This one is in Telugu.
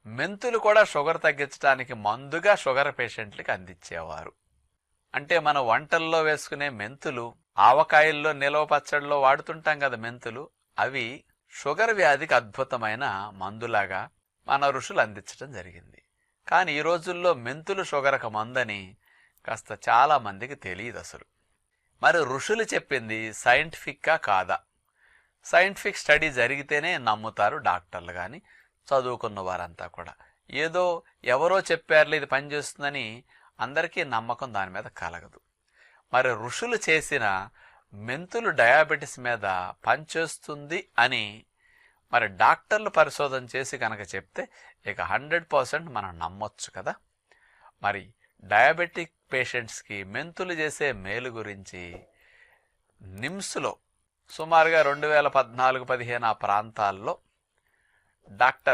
మెంతులు కూడా షుగర్ తగ్గించడానికి మందుగా షుగర్ పేషెంట్లకి అందించేవారు. అంటే మన వంటల్లో వేసుకునే మెంతులు, ఆవకాయల్లో, నిలవ పచ్చడిలో వాడుతుంటాం కదా మెంతులు, అవి షుగర్ వ్యాధికి అద్భుతమైన మందులాగా మన ఋషులు అందించడం జరిగింది. కానీ ఈ రోజుల్లో మెంతులు షుగర్కి మందని కాస్త చాలా మందికి తెలియదు అసలు. మరి ఋషులు చెప్పింది సైంటిఫిక్గా కాదా? సైంటిఫిక్ స్టడీ జరిగితేనే నమ్ముతారు డాక్టర్లు కానీ చదువుకున్న వారంతా కూడా. ఏదో ఎవరో చెప్పారులే ఇది పనిచేస్తుందని అందరికీ నమ్మకం దాని మీద కలగదు. మరి ఋషులు చేసిన మెంతులు డయాబెటీస్ మీద పనిచేస్తుంది అని మరి డాక్టర్లు పరిశోధన చేసి కనుక చెప్తే ఇక 100% మనం నమ్మొచ్చు కదా. మరి డయాబెటిక్ పేషెంట్స్కి మెంతులు చేసే మేలు గురించి నిమ్స్లో సుమారుగా 2014-15 ఆ ప్రాంతాల్లో డాక్టర్